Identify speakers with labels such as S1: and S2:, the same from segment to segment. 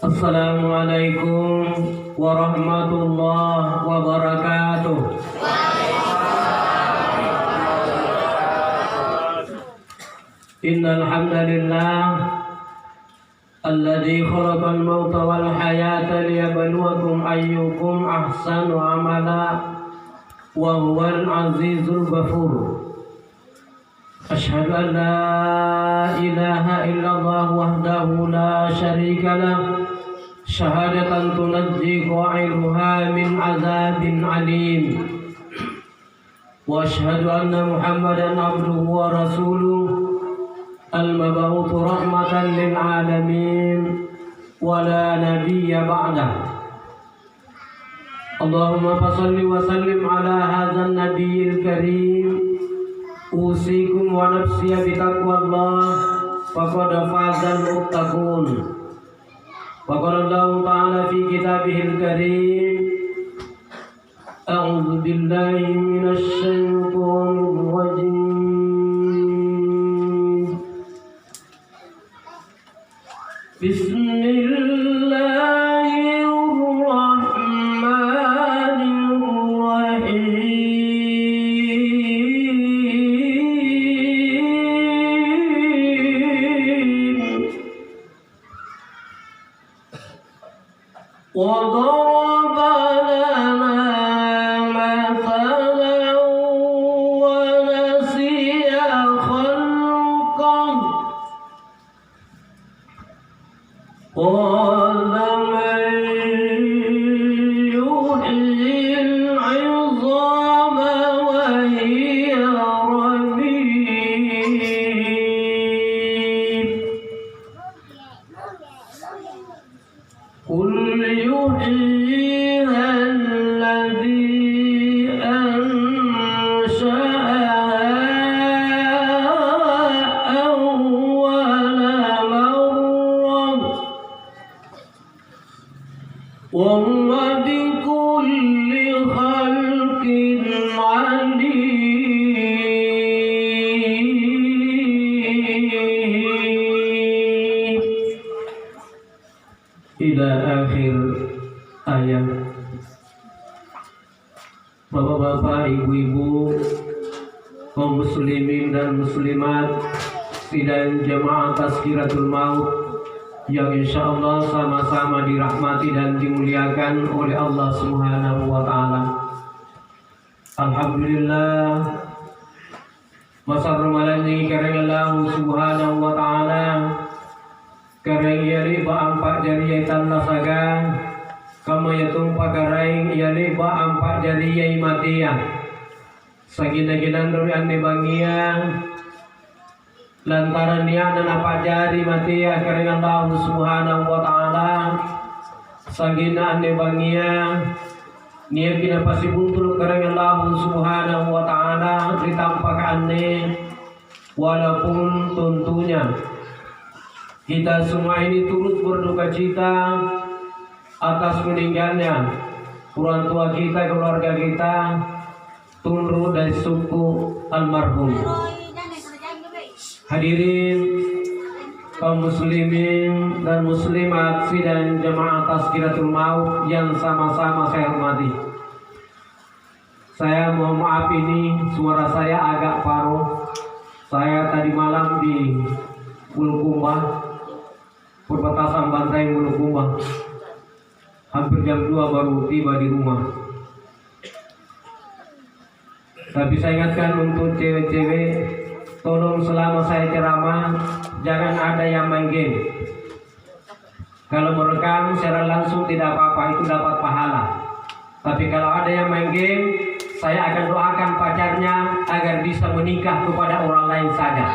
S1: Assalamualaikum warahmatullahi wabarakatuh. Innal hamdalillah alladzi khalaqal mauta wal hayata liyabluwakum ayyukum ahsanu amala wa huwal azizul ghafur. Asyhadu an la ilaha illallah wahdahu la syarika lah syahadatan tunajji qailuha min azabin alim. Wa asyhadu anna Muhammadan abduhu wa rasuluh al-mab'uts rahmatan lil alamin wa la nabiyya ba'dah. Allahumma fashalli wa sallim ala hadzal nabiyil karim. Usikum wa nafsiya bitaqwallah faqad fazal muttaqun. Wa qala Allah ta'ala fi kitabihil karim, a'udzu billahi minasy syaithanir rajim. وضرب لنا مثلا ونسي خلقه قال من يحيي العظام وهي رميم قل يحييها الذي أنشأها أول مرة وهو بكل خلق عليم. Ila akhir ayat. Bapak-bapak, ibu-ibu, kaum muslimin dan muslimat, sidang jamaah Tazkiratul Maut yang insyaallah sama-sama dirahmati dan dimuliakan oleh Allah Subhanahu wa taala. Alhamdulillah masarrumalani karena Allah Subhanahu wa taala kareng yali ba ampak jari yaitan nasaga kama yatung pagareng yali ba ampak jari yai matia sagina-ginan dori ane bangia lantaran dia dan apa jari matia kareng Allah Subhanahu wa taala sagina ane bangia nia kina pasi buntul kareng Allah Subhanahu wa taala ditampak ane walaupun tentunya kita semua ini turut berduka cita atas meninggalnya orang tua kita, keluarga kita, tunru dari suku almarhum. Hadirin kaum muslimin dan muslimat sidang jamaah Tazkiratul Maut yang sama-sama saya hormati. Saya mohon maaf ini suara saya agak paruh. Saya tadi malam di Bulukumba, perbatasan Bantai Bulukumba. Hampir jam 2 baru tiba di rumah. Tapi saya ingatkan untuk cewek-cewek, tolong selama saya ceramah jangan ada yang main game. Kalau merekam secara langsung tidak apa-apa, itu dapat pahala. Tapi kalau ada yang main game, saya akan doakan pacarnya agar bisa menikah kepada orang lain saja.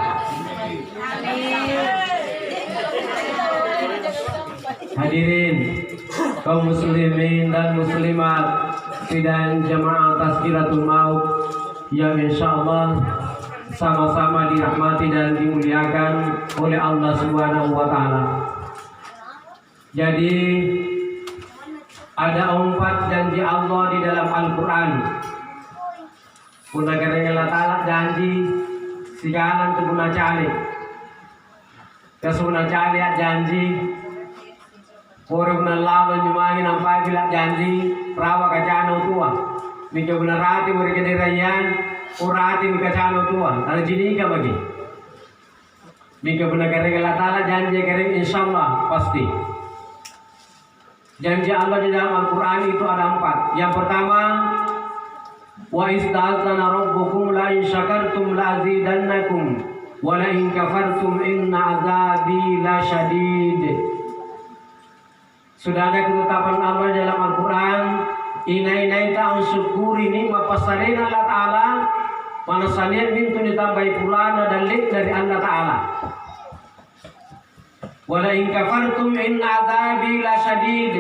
S1: Hadirin kaum muslimin dan muslimat sidang jamaah Tazkiratul Maut yang insyaallah sama-sama dirahmati dan dimuliakan oleh Allah Subhanahu wa taala. Jadi ada 4 janji Allah di dalam Al-Qur'an. Kuna Allah taala janji sigalan kebuna cale. Kasuna cale janji Orang benar lawan nyumangi nampai bila janji rawa kacano tua. Mika benar hati mereka dirayan, urati mika kacano tua. Ada jinika bagi. Mika benar kering Allah Taala janji kering insyaallah pasti. Janji Allah di dalam Al-Quran itu ada 4. Yang pertama, wa ista'adzana rabbukum la in syakartum la azidannakum wa la in kafartum inna azabi la syadid. Sudah ada ketetapan Allah dalam Al-Quran, inai ta'un syukuri nikmat pasarin Allah Ta'ala, mana sanian mintu ditambahi pulana dan lid dari Allah Ta'ala. Wala in kafartum inna azabi la syadid.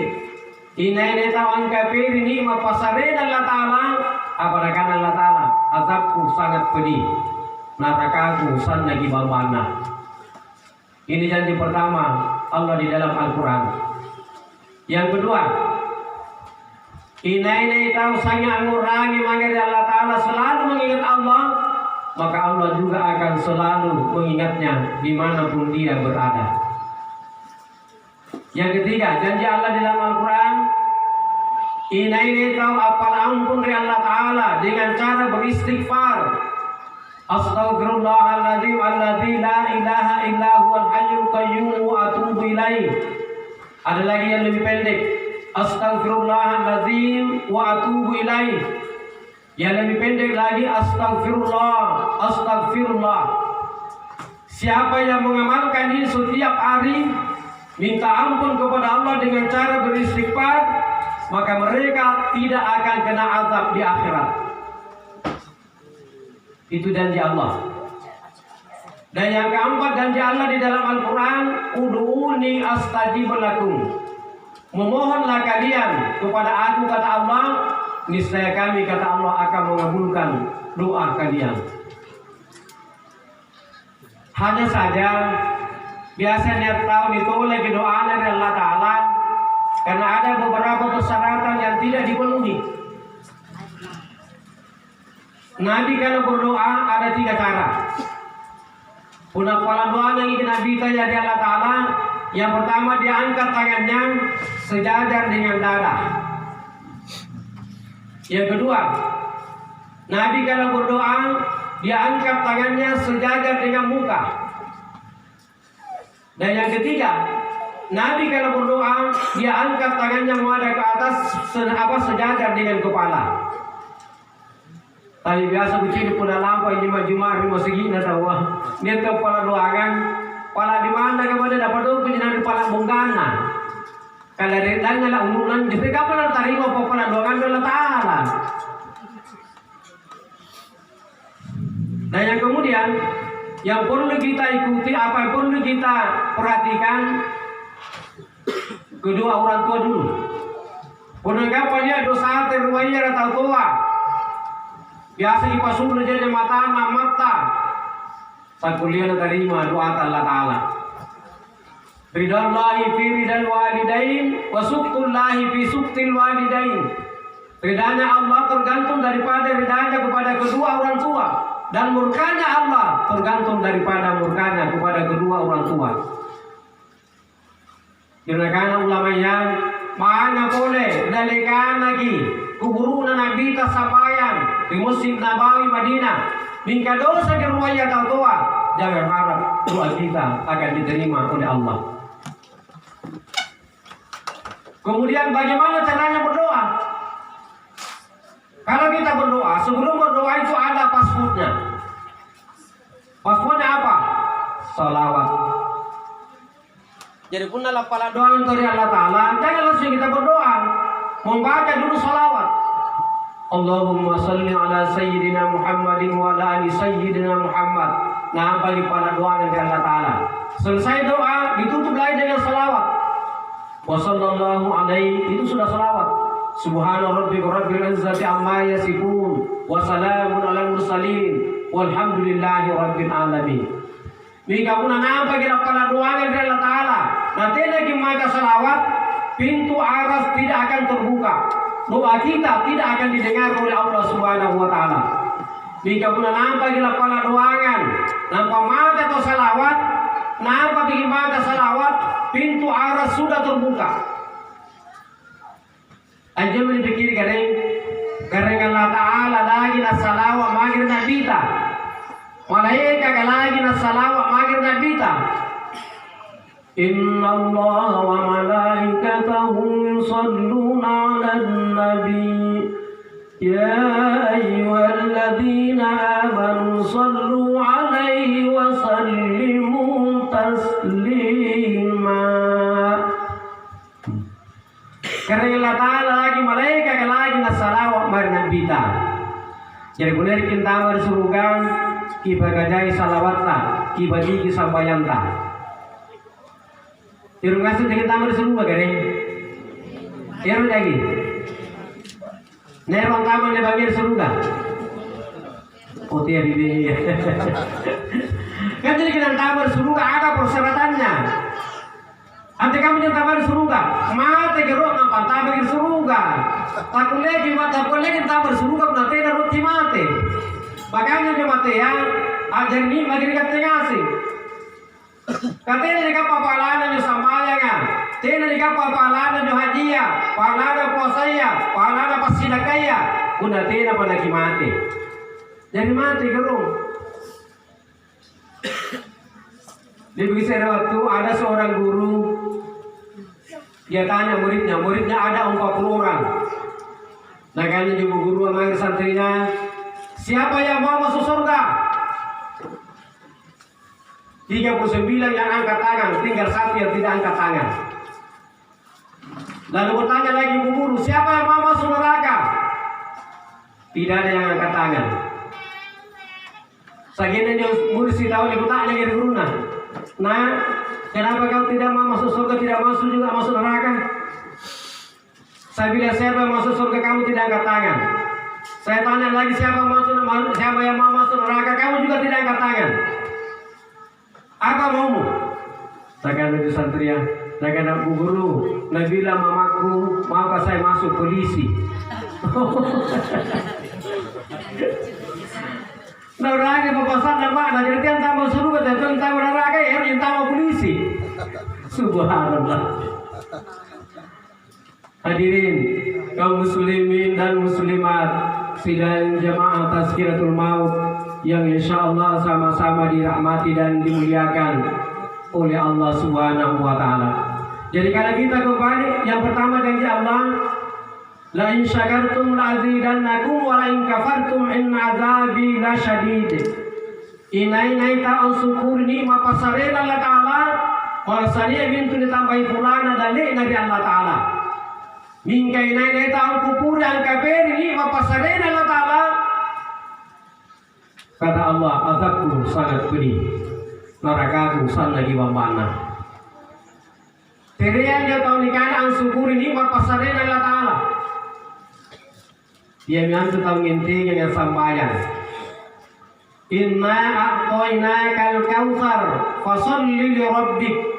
S1: Inai ta'un kafir nikmat pasarin Allah Ta'ala, apadakan Allah Ta'ala, azabku sangat pedih, nerakaku san lagi bambana. Ini janji pertama Allah di dalam Al-Quran. Yang kedua, inai tahu sangat mengurangi mengingat Allah Ta'ala, selalu mengingat Allah, maka Allah juga akan selalu mengingatnya dimanapun dia berada. Yang ketiga, janji Allah di dalam Al-Quran, inai tahu apal ampun dari Allah Ta'ala dengan cara beristighfar. Astaghfirullahaladzim alladzi la ilaha illa huwal hayyul qayyum wa atubu ilaih. Ada lagi yang lebih pendek, Astaghfirullahaladzim wa atubu ilaih. Yang lebih pendek lagi, Astagfirullah. Siapa yang mengamalkan ini setiap hari, minta ampun kepada Allah dengan cara beristighfar, maka mereka tidak akan kena azab di akhirat. Itu janji Allah. Dan yang keempat, janji Allah di dalam Al-Quran, ud'uni astajib lakum. Memohonlah kalian kepada aku, kata Allah, niscaya kami, kata Allah, akan mengabulkan doa kalian. Hanya saja biasanya tahun itu lagi doa dari Allah Ta'ala, karena ada beberapa persyaratan yang tidak dipenuhi. Nabi kalau berdoa ada 3 cara. Punah pola doa yang ingin Nabi tanya dari Allah Ta'ala. Yang pertama, dia angkat tangannya sejajar dengan dada. Yang kedua, Nabi kalau berdoa, dia angkat tangannya sejajar dengan muka. Dan yang ketiga, Nabi kalau berdoa, dia angkat tangannya menghadap ke atas sejajar dengan kepala. Tapi biasa begini pula lampu ini majumar di masjid na tahu. Dia tahu pala doangan, pala di mana kepada dapat doa di pala bungkana. Kalau redanya lah umulan, jadi kapan terima pala doangan Allah Ta'ala. Dan yang kemudian, yang perlu kita ikuti, apa yang perlu kita perhatikan, kedua orang tua dulu. Penanggapan dia dosa terwayar atau tua. Biasa dipasung jadi mata saat kuliah terima doa Allah Ta'ala. Ridallahi fi ridal walidain wa suktullahi fi suktil walidain. Ridanya Allah tergantung daripada ridanya kepada kedua orang tua, dan murkanya Allah tergantung daripada murkanya kepada kedua orang tua. Karena ulama yang mana boleh dalikan lagi kuburunan Nabi tasabayan di Masjid Nabawi Madinah, mingka dosa di ruwaya tua, jangan harap doa kita akan diterima oleh Allah. Kemudian bagaimana caranya berdoa? Kalau kita berdoa, sebelum berdoa itu ada passwordnya. Passwordnya apa? Salawat. Jadi pun dalam pala doa dari Allah Ta'ala, jangan langsung kita berdoa, membaca dulu salawat. Allahumma salli ala sayyidina Muhammadin wa ala ali sayyidina Muhammad. Nah, bagi pala doa dari Allah Ta'ala. Selesai doa, ditutup lagi dengan salawat. Wa sallallahu alaihi, itu sudah salawat. Subhana rabbika rabbil izzati amma yasifun wa salamun alal mursalin walhamdulillahi rabbil alamin. Mika puna nampak kita pada doa dari Allah Ta'ala. Nanti lagi maca salawat, pintu aras tidak akan terbuka. Doa kita tidak akan didengar oleh Allah Subhanahu wa Ta'ala. Mika puna nampak kita pada doangan, nampak maca atau salawat, nampak bikin maca salawat, pintu aras sudah terbuka. Aja dipikir karena Allah Ta'ala lagi nasalawa magir nabita. Malaika lagi nasalawa magir nabita. Inna Allah wa malaikatahu yusalluna 'alan nabi. Ya ayyuhalladzina amanu sallu 'alaihi wa sallimu taslima. Karena Allah Ta'ala lagi malaikat lagi nasalawa magir nabita. Jadi benar kita bersurugan kiba gajai salawatna kiba gigi sambayanta. Irung ngasih kita bersurugan gare. Irung lagi. Nerong taman le bagir suruga. Oh tiap ini. Kan jadi kita taman suruga ada persyaratannya. Ante kamu yang taman suruga, mate gerok nampak taman suruga. Takut lagi taman suruga nanti ada roti mate. Makanya dia mate ya, ajar ni lagi dekat ngasih. Katanya dekat papalan yang sambayang. Tena dekat papalan yang hajia, papalan puasaya, papalan pasidakaya. Kuna tena panaki mate. Jadi mate gerok. Di begitu waktu ada seorang guru, dia tanya muridnya ada 40 orang. Nah kayaknya ibu guru memanggil santrinya, siapa yang mau masuk surga? 39 yang angkat tangan, tinggal satu yang tidak angkat tangan. Lalu bertanya lagi ibu guru, siapa yang mau masuk neraka? Tidak ada yang angkat tangan. Segini dia murid si tahu dia bertanya lagi guru nah, kenapa kau tidak mau masuk surga, tidak masuk juga masuk neraka? Saya bilang siapa yang masuk surga kamu tidak angkat tangan. Saya tanya lagi siapa yang mau masuk neraka kamu juga tidak angkat tangan. Apa maumu? Saya kata itu santria, saya kata bu guru, Nabila mamaku maukah saya masuk polisi? Neraka papasan dan mana? Jadi tiang tambah surga, tiang tambah neraka, yang tambah polisi. Subhanallah. Hadirin kaum muslimin dan muslimat sidang jamaah Tazkiratul Maut yang insyaallah sama-sama dirahmati dan dimuliakan oleh Allah Subhanahu wa taala. Jadi kalau kita kembali yang pertama janji Allah, la in syakartum la azidannakum wa la in kafartum inna azabi lasyadid. Inai ta'al syukur nikmat pasarena Allah taala, pasarena bintu ditambahi fulana dalil dari Allah taala. Mingga inai ta'al kufur dan kafir nikmat pasarena Allah taala. Kata Allah, azabku sangat pedih, nerakaku sangat diwambana. Terian dia tahu nikah ang syukur nikmat pasarena Allah taala. Dia ngantuk tahu nginti yang sambayan. Inna a'toina kal kautsar fasalli li rabbik.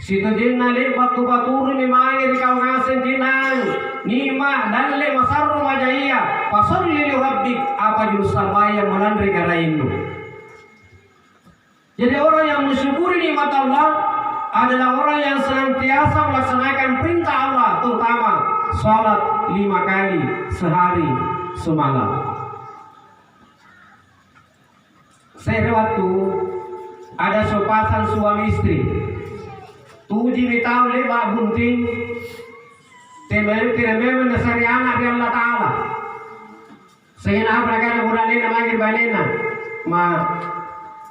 S1: Situ jinna le batu-batu ni mangir kau ngasen tinang nima dan le masarru majaiya fasalli li rabbik apa jurus sambaya menandri karainu. Jadi orang yang mensyukuri nikmat Allah adalah orang yang senantiasa melaksanakan perintah Allah, terutama sholat 5 kali sehari semalam. Saya waktu ada sepasang suami istri, 7 tahun lebah bunting, tidak menasari anak di Allah Taala. Sehingga mereka bulan ini manggil balena, ma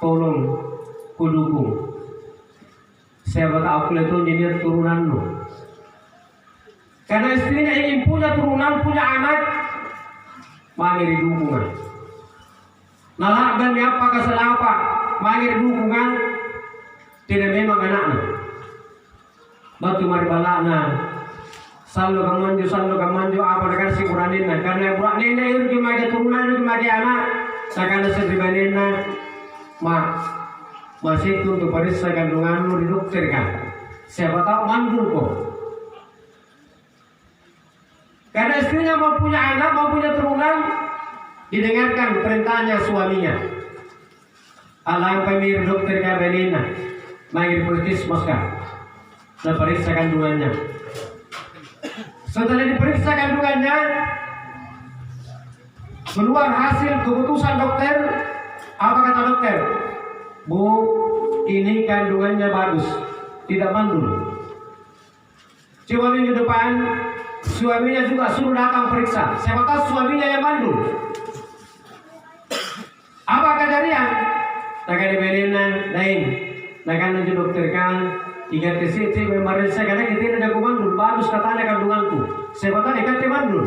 S1: tolong kudukung. Saya berkata aku itu jadi turunanmu. Karena istrinya ingin punya turunan, punya anak, manggil dukungan. Nalak dan apa keselapa, manggil dukungan, tidak memang anaknya. Batu mari balakna, selalu kamanju, apa dengan si buranina. Karena buat nenek itu cuma ada turunan, itu cuma ada anak. Karena sebenarnya, masih itu untuk periksa kandunganmu di dokter kan. Siapa tahu mandul kok. Karena istrinya mau punya anak, mau punya turunan, didengarkan perintahnya suaminya. Alam pemir dokter kabelina, manggil puskesmas kan, dan periksa kandungannya. Setelah diperiksa kandungannya, keluar hasil keputusan dokter. Apa kata dokter? Bu, ini kandungannya bagus, tidak mandul. Coba minggu depan suaminya juga suruh datang periksa. Siapa tahu suaminya yang mandul. Apa kata dia? Takkan diberikan lain. Takkan nanti dokter kan. Jika tesiti kemarin saya kata kita tidak mandul. Bagus katanya kandunganku. Siapa tahu dia mandul.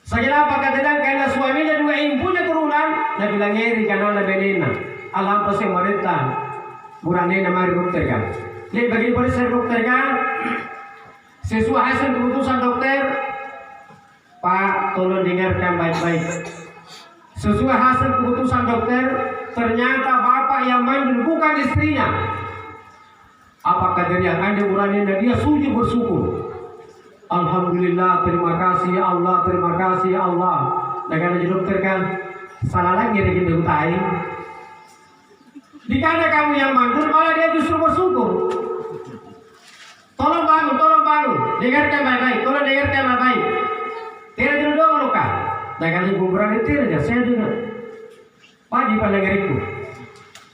S1: Saya apa kata dia? Karena suaminya juga ingin punya turunan. Dia bilang ngeri karena ada benena. Alam pasti merintah. Burannya mari dokter kan. Jadi bagi periksa dokter kan. Sesuai hasil keputusan dokter, Pak, tolong dengarkan baik-baik. Sesuai hasil keputusan dokter, ternyata bapak yang mandul bukan istrinya. Apa kata dia? Anda urani dan dia sujud bersyukur. Alhamdulillah, terima kasih ya Allah, terima kasih ya Allah. Dan karena dokter kan salah lagi yang kita utain. Dikana kamu yang mandul, malah dia justru bersyukur. Tolong bangun, dengarkan baik-baik, tolong dengarkan baik-baik. Tidak dulu dong luka. Dan kalau kuburan itu aja, saya dengar. Wajib pendengariku.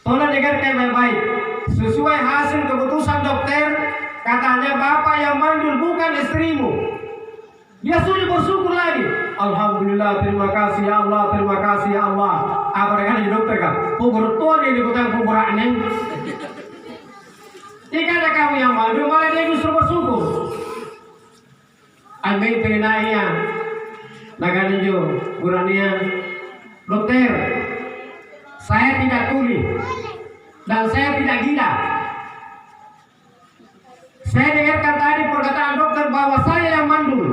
S1: Tolong dengarkan baik-baik. Sesuai hasil keputusan dokter, katanya bapak yang mandul bukan istrimu. Dia sudah bersyukur lagi. Alhamdulillah, terima kasih ya Allah, terima kasih ya Allah. Apa dengan dokter kan? Kubur tua dia dibutuhkan kuburan ini. Jika ada kamu yang malu, malah dia justru bersyukur. Amin pengenainya. Naga ninjo, burania. Dokter, saya tidak tuli dan saya tidak gila. Saya dengarkan tadi perkataan dokter bahwa saya yang mandul.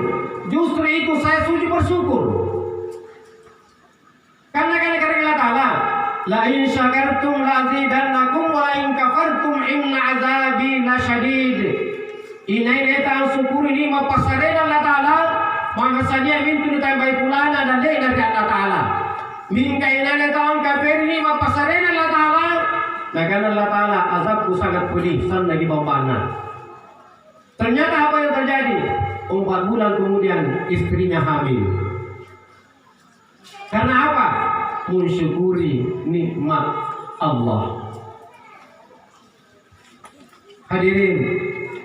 S1: Justru itu saya sujud bersyukur. Karena Allah Ta'ala, la in syakartum la azidannakum wa in kafartum inna azabi lasyadid. Ini tahu syukur ini mapasarena Allah Ta'ala, maka saja mintu ditambah pulana dan dari Allah Ta'ala. Min kainana tahu kafir ini mapasarena Allah Ta'ala, maka Allah Ta'ala azabku sangat pedih san lagi bawaan. Ternyata apa yang terjadi? 4 bulan kemudian istrinya hamil. Karena apa? Mensyukuri nikmat Allah. Hadirin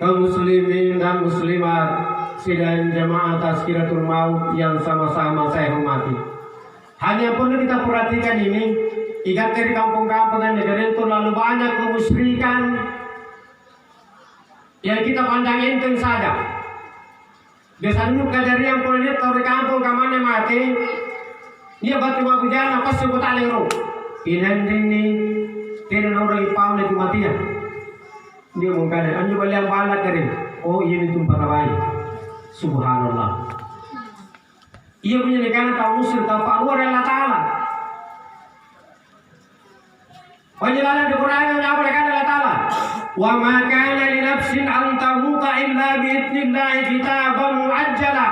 S1: kaum muslimin dan muslimat sidang jamaah Tazkiratul Maut yang sama-sama saya hormati. Hanya perlu kita perhatikan ini. Ingat dari kampung-kampung dan negara itu terlalu banyak kemusyrikan yang kita pandang enteng saja. Biasa dulu kejadian kalau dia tahu di kampung kamane mati. Dia batu bujana pas sebut alero. Ini tidak orang ipam lagi matinya. Dia mungkin anju baliang balak karim. Oh ini tumpah tabai. Subhanallah. Ia punya negara tahu musyrik tahu Allah Ta'ala. Penjelasan di Quran yang apa dengan Allah Ta'ala? Wa ma kana li nafsin an tamuta illa bi idznillah kitaban muajjala.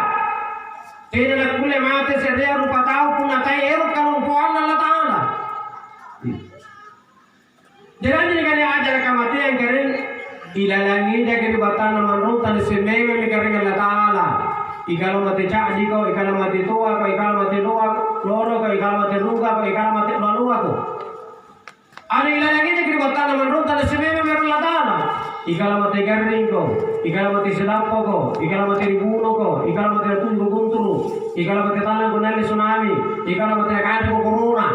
S1: Tidak ada kule mati sedia rupa tahu pun atai eruk kalau puan Allah Ta'ala. Jangan dengan yang ajar kematian kering ilalangi jaga di batana manutan semewe mikaring Allah Ta'ala. Ikalo mati caji ko, ikalo mati tua ko, ikalo mati doa loro ko, ikalo mati luga ko, ikalo mati lolua ko. Ada ilalangi jaga di batana manutan semewe mikaring Allah Ta'ala. Ikalo mati garing ko, ikalo mati sedapo ko, ikalo mati ribuno ko, ikalo mati tunjuk gunturu, ikalo mati tanah gunali tsunami, ikalo mati kade ko corona.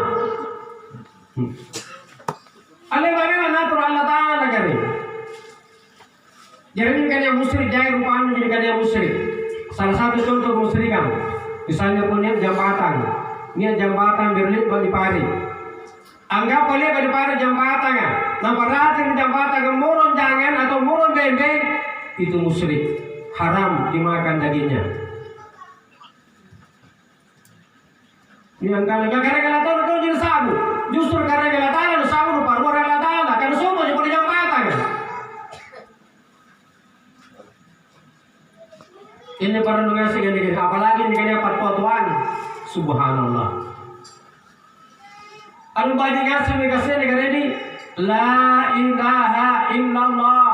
S1: Ale bagaimana natural Allah Ta'ala kari. Jadi kan yang musyrik jangan rupaan menjadikan yang musyrik. Salah satu contoh musyrikan, misalnya punya jambatan, niat jambatan berlit bagi pari. Anggap boleh bagi pari jambatannya. Nampak rating jambatan kemuron jangan atau muron bembeng itu musyrik, haram dimakan dagingnya. Yang gara-gara tahu kau jadi sabu, justru gara-gara tahu sabu rupa luar Allah kan semua jadi pada jambatan. Ini para nungasi gini, apalagi ini kan fatwa-fatwaan. Subhanallah. Anu bagi ngasih negara ini la ilaha illallah.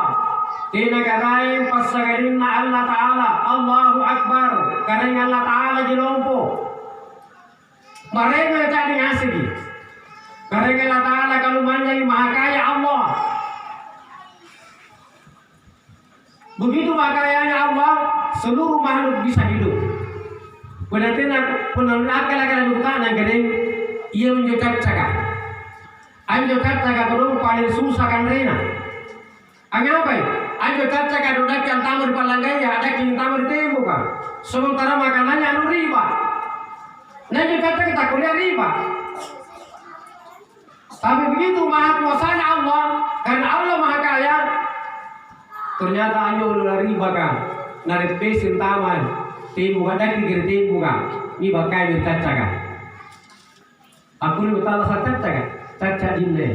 S1: tina kadain pasagarin na Allah Ta'ala Allahu Akbar karena Allah Ta'ala jilompo mereka jadi ngasih karena Allah Ta'ala kalau manjai maha kaya Allah begitu maha kayanya Allah seluruh makhluk bisa hidup berarti penonton akal-akal utana gede ia menjokat cakap anjokat cakap belum paling susah kan rena anggapai anjokat cakap udah yang tamur palangnya ada yang tamur temu kan sementara makanannya anu riba nah jokat kita kuliah riba tapi begitu maha kuasanya Allah karena Allah maha kaya ternyata anjo udah riba kan narik pesin taman timu ada kikir timu kan ini bakai berkaca kan aku ini utama saja kan caca jinne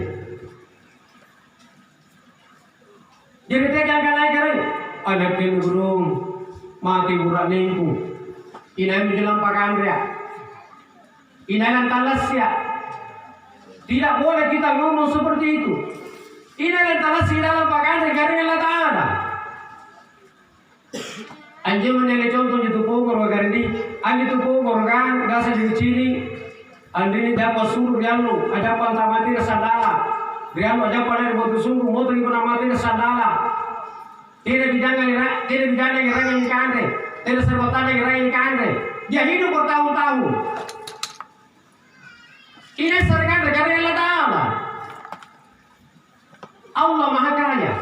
S1: jadi tegang kan naik kering anak kini burung mati burak nengku inai menjelang pakan dia inai lantalas ya tidak boleh kita ngomong seperti itu inai lantalas di dalam pakan dia karena Allah Ta'ala anjing menilai contoh itu pokor gardi anjing itu pokor kan gasa di ciri andini dapat suruh dialog ada pal tamati sadala dialog ada pal dari botu sungguh motor ibu namati sadala tidak bijanya ngerang kandre tidak serbatan ngerang kandre dia hidup bertahun-tahun ini serkan karena Allah Ta'ala Allah Maha Kaya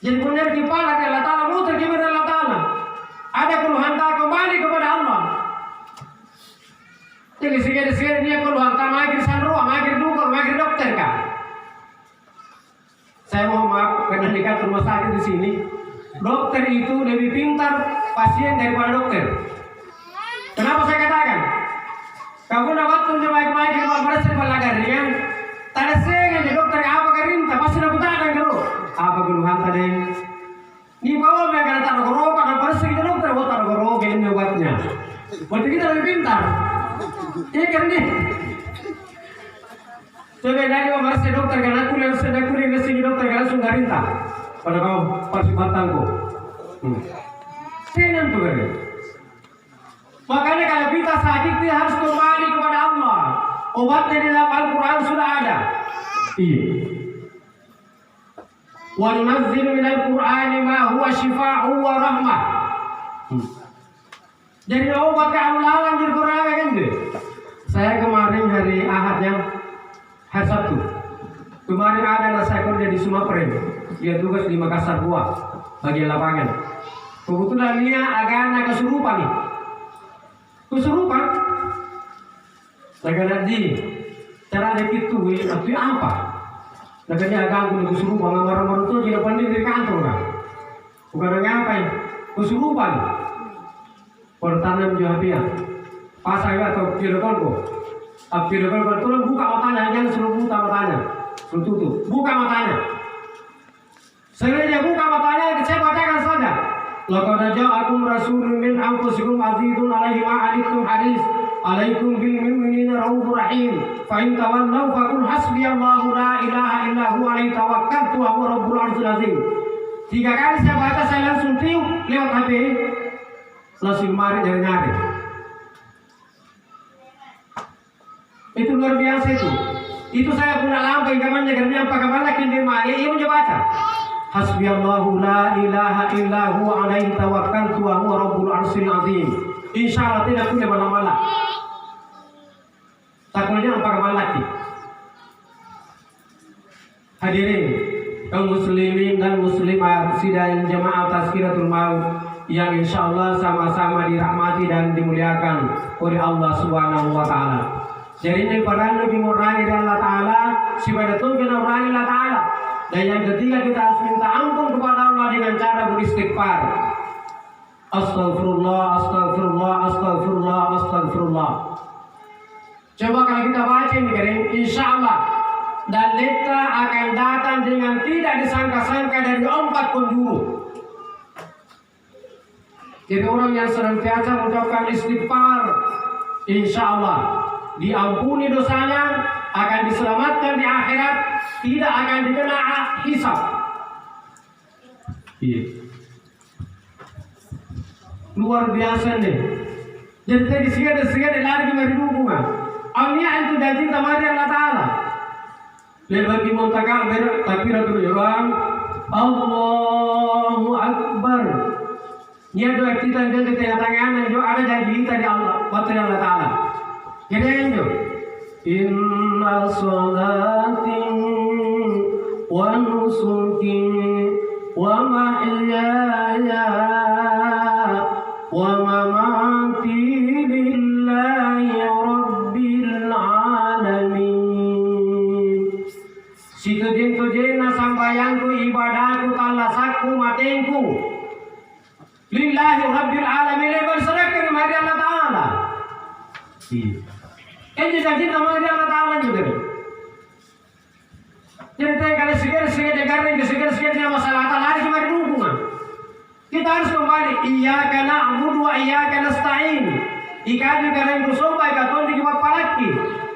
S1: jadi benar kepala Allah Ta'ala muter kepada Allah Ta'ala ada keluhan tak kembali kepada Allah jadi segera dia keluhan tak magir sanruah magir dukor magir dokter kan saya mau maaf karena dekat rumah sakit di sini dokter itu lebih pintar pasien daripada dokter kenapa saya katakan kamu dapat tunjuk baik-baik di rumah bersih balagarian tanda sengaja dokter apa karinta pasti dapat ada geruk apa keluhan tadi ini bawa mereka taruh gerok ada bersih kita dokter buat taruh gerok ini obatnya berarti kita lebih pintar iya kan nih coba dari bersih dokter karena aku yang sedang kuliah di sini dokter karena langsung garinta pada kau persibatangku senang tuh kan makanya kalau kita sakit kita harus kembali kepada Allah obatnya di dalam Al-Quran sudah ada iya wa nunazzilu minal Qur'ani ma huwa shifaa'u wa rahmah jadi obat ke Allah di Quran kan deh saya kemarin hari Ahad yang hari Sabtu kemarin ada saya kerja di Sumatera dia tugas di Makassar Goa bagian lapangan kebetulan dia agak anak kesurupan nih kesurupan negara di cara itu itu apa negara agak aku kesurupan ngamar-ngamar itu tidak pandai di kantor kan bukan ngapain kesurupan pertanam jawabnya pas saya atau kilokolko tolong buka matanya jangan suruh buka matanya suruh tutup buka matanya sengaja buka matanya saya bacakan saja laqad ja'akum rasulun min anfusikum azizun 'alaihi ma 'anittum haris 'alaikum bil mu'minina raufur rahim fa in tawallaw faqul hasbiyallahu la ilaha illa huwa 'alaihi tawakkaltu wa huwa rabbul 'arsyil 'azim 3 kali saya baca saya langsung tiup lewat HP langsung mari dari nyari itu luar biasa itu saya punya lampu yang kamarnya kerja apa kabar lagi di rumah ia mencoba baca hasbiyallahu la ilaha illa huwa alaihi tawakkaltu wa huwa rabbul arsyil azim insyaallah tidak punya malam-malam takutnya apa kabar lagi hadirin kaum muslimin dan muslimat sidang jamaah tazkiratul maut yang insyaallah sama-sama dirahmati dan dimuliakan oleh Allah Subhanahu wa taala. Jadi ini pada lebih murni dari Allah Ta'ala supaya betul kita murni Allah Ta'ala. Dan yang ketiga kita harus minta ampun kepada Allah dengan cara beristighfar. Astagfirullah, astagfirullah, astagfirullah, astagfirullah. Coba kalau kita baca ini kering, insya Allah dan kita akan datang dengan tidak disangka-sangka dari 4 penjuru. Jadi orang yang senantiasa mengucapkan istighfar, insya Allah diampuni dosanya, akan diselamatkan di akhirat, tidak akan dikena hisab. Iya. Luar biasa nih. Jadi tadi sigada lari mari dukungan. Awalnya itu janji tamari Allah Taala. Lepas di montakan berak takbiratul ihram, Allahu Akbar. Nya doa kita jadi tengah-tengah jo ada janji tadi Allah, bateri Allah Taala. Jadi kan jo. Inna salati wa nusuki wa mahyaya wa mamati lillahi rabbil alamin. Situjen na sambayangku ibadahku talasaku matengku lillahi rabbil alamin berserahkan kepada Allah Taala. Ini jadi nama Allah Taala juga. Jadi kalau segar dengarin segar masalah lari cuma dukungan. Kita harus kembali iyyaka na'budu wa iyyaka nasta'in. Ikadu kalian bersobai katon di kibat palaki.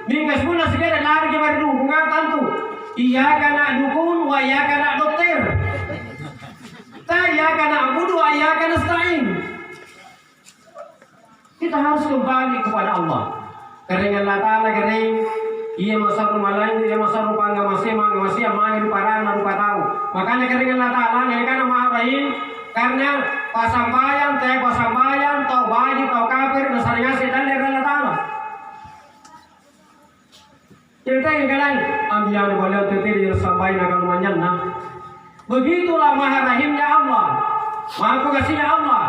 S1: Minggu semula segar lari cuma dukungan tentu. Iyyaka na'dukun wa iyyaka na'dutir. Iyyaka na'budu wa iyyaka nasta'in. Kita harus kembali kepada Allah. Kering Allah Ta'ala kering. Ia masa rumalain, ia masa rupa ngamasi amahir parana rupa tahu. Makanya kering Allah Ta'ala karena ma'abahin. Karena pasambayan, tau baji, tau kafir, dasarnya setan dari Allah Ta'ala. Cerita yang lain, ambiyan beliau tetir sampai nagal manjana. Begitulah maha rahimnya Allah, maha pengasihnya Allah.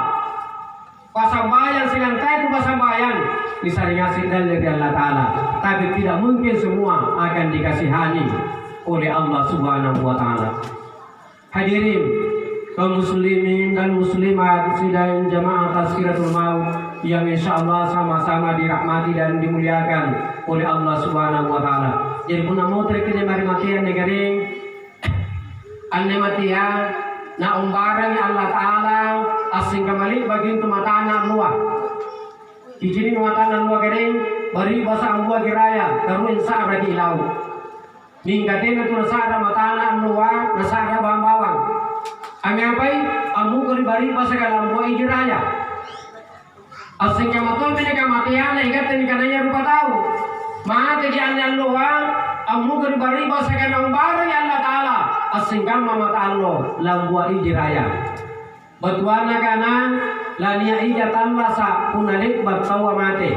S1: Pasambayan silang itu pasambayan misalnya setan dari Allah Ta'ala. Tapi tidak mungkin semua akan dikasihani oleh Allah Subhanahu wa Ta'ala. Hadirin kaum muslimin dan muslimat sidang jamaah Tazkiratul Maut yang insyaallah sama-sama dirahmati dan dimuliakan oleh Allah Subhanahu wa Ta'ala. Jadi puna mau terkini mari matian negeri anne matia na umbarang Allah Ta'ala asing kembali bagi tumatana luar. Kijini tumatana luar kering bari basa angua kiraya karuin sa bagi ilau. Ningkatin itu nasara matana luar nasara bambawang. Ami apai amu kuri bari basa kalam buah ijiraya. Asing kamaton tini kamatian ikat tini kananya rupa tahu. Mati di anyan luar amu kuri bari basa kalam baru ya Allah Ta'ala. Asing kama mata Allah lam buah ijiraya. Batuana kana lania ijatan lasa punalik batawa mati.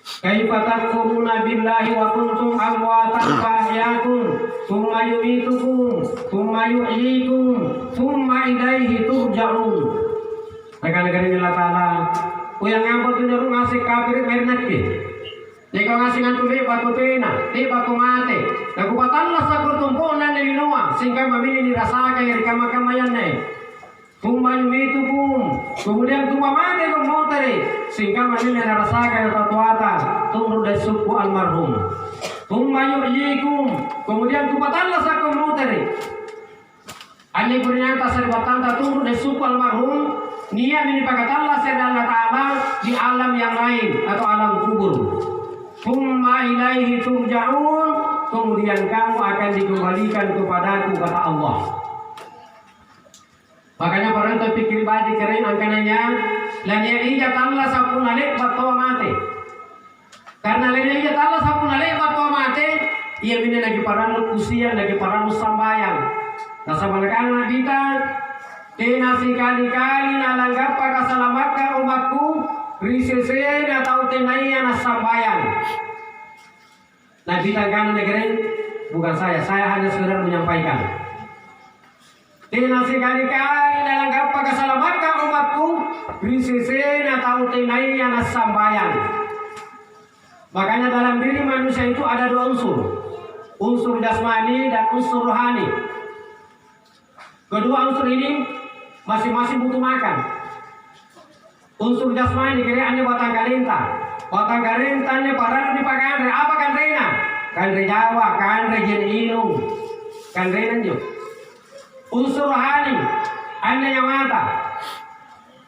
S1: Kaifa takfuruna billahi wa kuntum amwatan fahyakum thumma yumitukum thumma yuhyikum thumma ilaihi turja'un. Negara-negara Allah Ta'ala uyang ngambot tunjuru ngasih kafir mernatke. Jika ngasih ngantuli batu tena, di batu mate. Nakupatanlah sa kurtumpunan ni minua sehingga mamini dirasakan yang dikama-kamayan na Thumma yumitukum, kemudian tuwa mati kung mautari sehingga mamini dirasakan yang tatuata tunggu dari suku almarhum. Thumma yuhyikum, kemudian kupatanlah sa kung mautari ani bernyata serbatan tunggu dari suku almarhum. Nia minipagatallah sa Allah Ta'ala di alam yang lain atau alam kubur. Thumma ilaihi turja'un, kemudian kamu akan dikembalikan kepadaku kata Allah. Makanya orang terpikir baji keren angkananya lanya ijat Allah sapun alik batawa mati. Karena lanya ijat Allah sapun alik batawa mati, ia bina lagi parang kusian lagi parang sambayang. Nasa balakan nabita tena sekali-kali nalanggap pakasalamatkan umatku risese atau tenainya nasambayan. Nabi tangkan negeri bukan saya hanya sekedar menyampaikan. Tena sekali-kali nalanggap pakasalamatkan umatku risese atau tenainya nasambayan. Makanya dalam diri manusia itu ada dua unsur jasmani dan unsur rohani. Kedua unsur ini masing-masing butuh makan. Unsur jasmani kira hanya batang galenta ne parang di pakai apa kan rena? Kan Jawa, kan region Inung, kan rena jo. Unsur rohani hanya nyamata.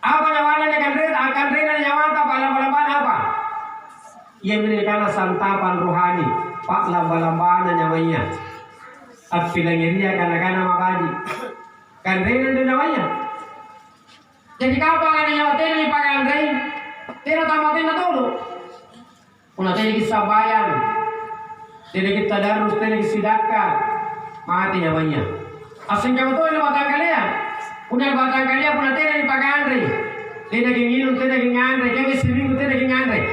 S1: Apa nyamata ne kan rena nyamata balam-balaman apa? Ia menikah santapan rohani, pak lamba-lambana nyamanya. At pinangiria kana makaji. Kan rei nanti namanya. Jadi kapan ada nyawa tadi pakai rei? Tidak tamat tidak dulu. Una tadi kisah bayang, tadi kita darus, tadi sidaka, mati nyawanya. Asing kamu tuh ini batang kalian. Punya batang kalian punya tadi pakai rei. Tidak ingin tidak ingin rei. Kami seminggu tidak ingin rei.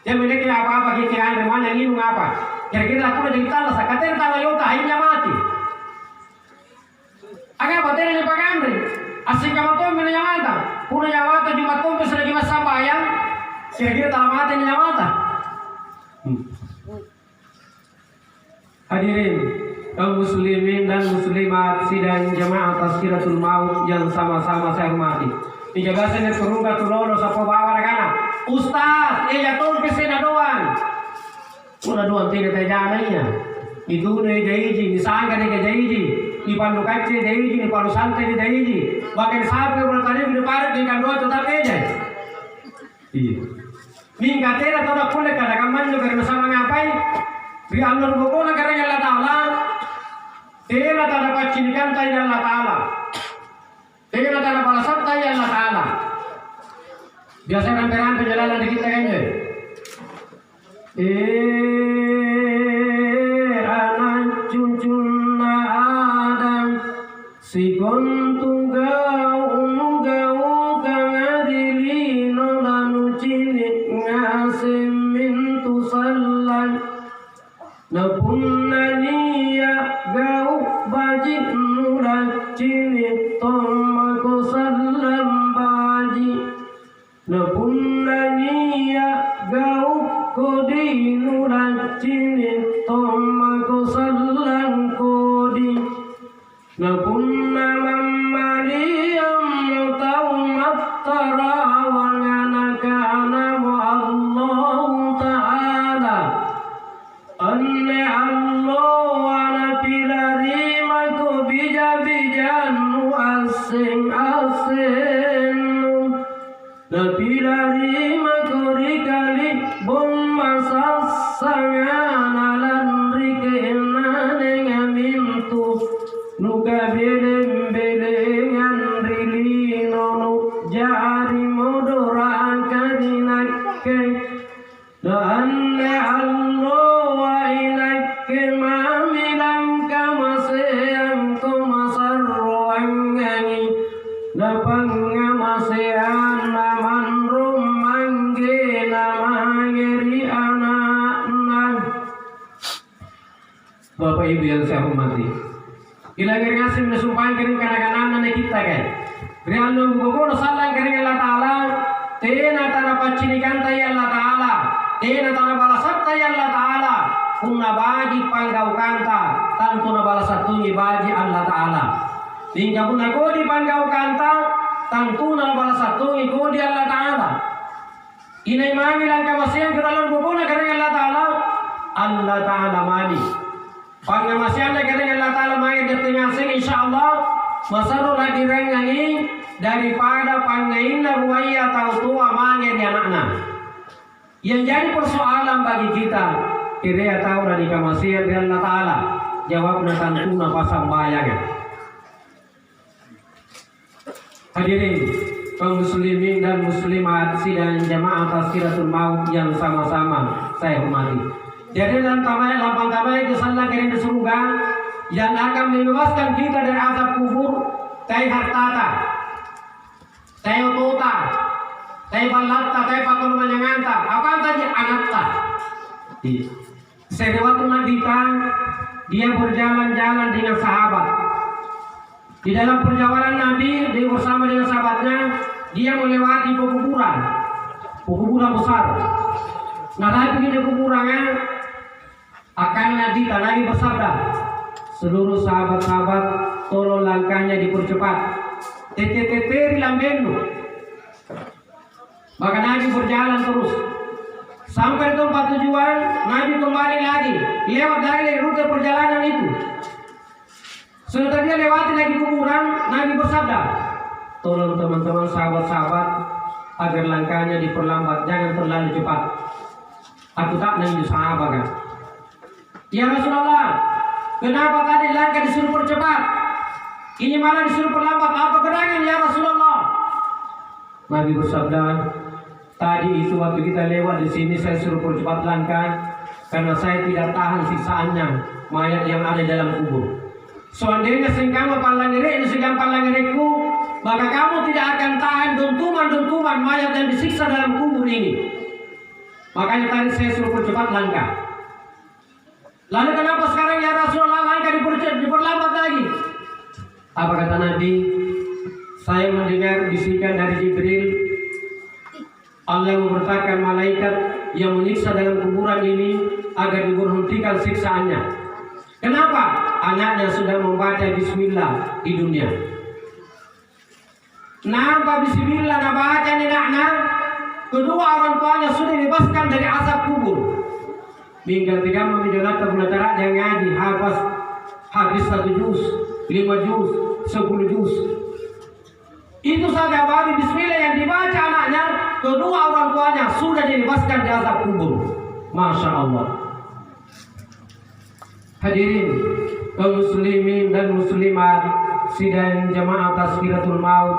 S1: Dia mereka apa-apa kita ingin mana ingin apa? Kira-kira aku udah jadi talas. Katanya talas yota akhirnya mati. Agak batang ini pakai rei. Asing kamu tuh menyamata, punya nyamata Jumat Kompes lagi masa bayang, kira-kira tak mati nyamata. Hadirin kaum muslimin dan muslimat sidang jamaah Tazkiratul Maut yang sama-sama saya hormati. Dijaga sini turunga tulono sa pabawa kana. Ustaz, jatuh ke sini doang. Udah doang tidak terjadinya. Itu nih jadi, misalnya nih jadi. Di Pandu Kacce daiji, di Pandu Santai daiji, bahkan sampai bertanya di depan di kantor tetap aja. Iya. Minggat tera toda kulit kada kaman juga bersama ngapain? Di Allah bukan karena Allah Taala. Tera tada pacinikan tay Allah Taala. Tera tada balasat tay Allah Taala. Biasa ramai-ramai perjalanan di kita kan ya. Anak cuncun si gontung gau kang adilino lanu cilik ngasim mintu salan napunna niya gau baji nurat cilik tomako salam baji napunna niya gau kodi nurat cilik tomako salam kodi napunna mammaliam mutawmattara wa nganakana Allah Ta'ala anne Allah wa napilari mako bija-bijanu asing-asing napilari mako rikali bom masassangan alan rikena nengamintu nuka beleng-belengan rilino nu jari modora kadinakke doanne Allah wa inakke mamilang kamaseang kumasarroangani napangamasean naman rumangge namangeri anak-anak. Bapak Ibu yang saya hormati, ilagir ngasim nasumpahan kering kanakanan na kita kan. Rialno bugono salang kering Allah Taala, tena tanah pacinikan tay Allah Taala, tena tanah balasat tay Allah Taala. Kuna baji panggau kanta, tantu na balasatuni baji Allah Taala. Hingga kuna kodi panggau kanta, tantu na balasatuni kodi Allah Taala. Inay mami lang kamasiyan kiralan bugono kering Allah Taala, Allah Taala mani. Pangamasyana kering Allah Ta'ala main ketinggal sing insyaallah masaru lagi rengangi daripada pangainna ruwaya tau tua mangen anakna. Yang jadi persoalan bagi kita kira tahu dari kamasian dari Allah Ta'ala jawabnya tantuna pasang bayangan. Hadirin kaum muslimin dan muslimat sidang jamaah Tazkiratul Maut yang sama-sama saya hormati. Jadi dalam tamai kesalah kering di surga yang akan membebaskan kita dari azab kubur, tay hartata, tay otota, tay balatta, tay pakul manyanganta. Apa tadi anatta? Sewaktu Nabi dia berjalan-jalan dengan sahabat. Di dalam perjalanan Nabi dia bersama dengan sahabatnya, dia melewati kuburan besar. Nah, tapi di kuburannya akan Nabi bersabda, seluruh sahabat-sahabat tolong langkahnya dipercepat. Tete lambenu. Maka Nabi berjalan terus sampai tempat tujuan. Nabi kembali lagi lewat dari rute perjalanan itu. Setelah dia lewati lagi kuburan, Nabi bersabda, tolong teman-teman sahabat-sahabat agar langkahnya diperlambat, jangan terlalu cepat. Aku tak nanya sahabat kan. Ya Rasulullah, kenapa tadi langkah disuruh percepat? Ini malah disuruh perlambat. Apa gerangan ya Rasulullah? Nabi bersabda, tadi itu waktu kita lewat di sini saya suruh percepat langkah karena saya tidak tahan siksaannya mayat yang ada dalam kubur. Seandainya kamu palangire segampang langiriku, maka kamu tidak akan tahan dentuman mayat yang disiksa dalam kubur ini. Makanya tadi saya suruh percepat langkah. Lalu kenapa sekarang ya Rasulullah langkah diperlambat lagi? Apa kata Nabi? Saya mendengar bisikan dari Jibril, Allah memerintahkan malaikat yang menyiksa dalam kuburan ini agar diberhentikan siksaannya. Kenapa? Anaknya sudah membaca bismillah di dunia. Nampak bismillah nak baca ni anak. Kedua orang tuanya sudah dibebaskan dari azab kubur. Tinggal 3 menjalankan pelajaran yang ngaji habis 1 juz, 5 juz, 10 juz. Itu saja baru bismillah yang dibaca anaknya, kedua orang tuanya sudah dibebaskan dari azab kubur. Masya Allah. Hadirin kaum muslimin dan muslimat sidang jamaah Tazkiratul Maut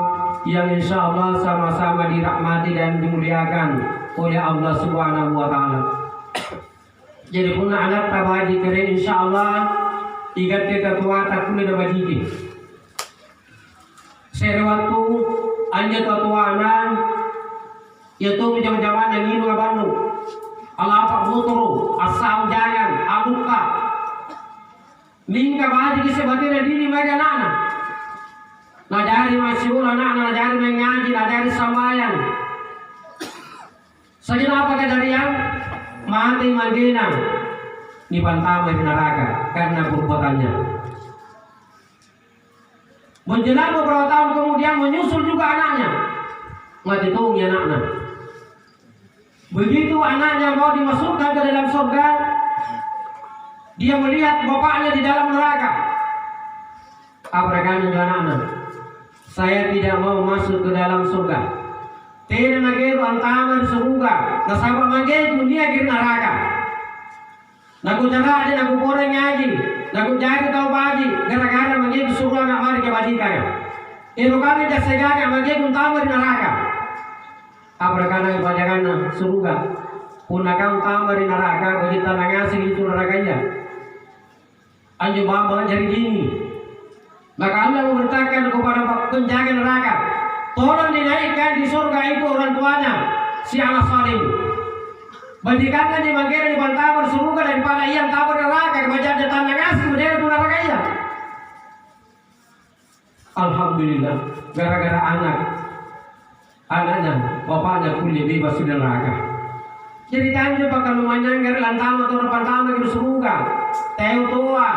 S1: yang insya Allah sama-sama dirahmati dan dimuliakan oleh Allah Subhanahu wa Ta'ala. Jadi pun anak tabadi keren insya Allah ikat kita tua tak boleh dapat jiki. Serewatu anja tua anak yaitu jam-jaman yang ini Bandung. Allah pak buturu asal jangan abuka. Lingka bahaji kisah batin dini mereka anak. Najari masyul anak, najari mengaji, najari sambayan. Saja apa kejadian? Mati mandina dibantama di neraka karena perbuatannya. Menjelang beberapa tahun kemudian menyusul juga anaknya. Mati tungi anaknya. Begitu anaknya mau dimasukkan ke dalam surga, dia melihat bapaknya di dalam neraka. Apa rekannya anaknya? Saya tidak mau masuk ke dalam surga. Tidak nageru antama di surga. Nasabak mageru dia ke neraka. Naku cara ada naku koreng ngaji. Naku jari tau baji. Gara-gara mageru surga nggak mari ke baji kaya. Itu kami dah segala mageru antama di neraka. Apa rekannya kebajakan surga? Punah kau antama di neraka. Begitu nangasi itu nerakanya. Anju bamba jadi gini. Maka Allah memerintahkan kepada penjaga neraka, tolong dinaikkan di surga itu orang tuanya, si anak salim. Bajikannya di bagian di bantabar surga daripada yang tabur neraka kebajikan tanah ngasih kemudian itu nerakanya. Alhamdulillah, gara-gara anaknya, bapaknya kuliah bebas di neraka. Jadi tanya bakal memanyanggar lantama atau pantama ke surga, teu tua,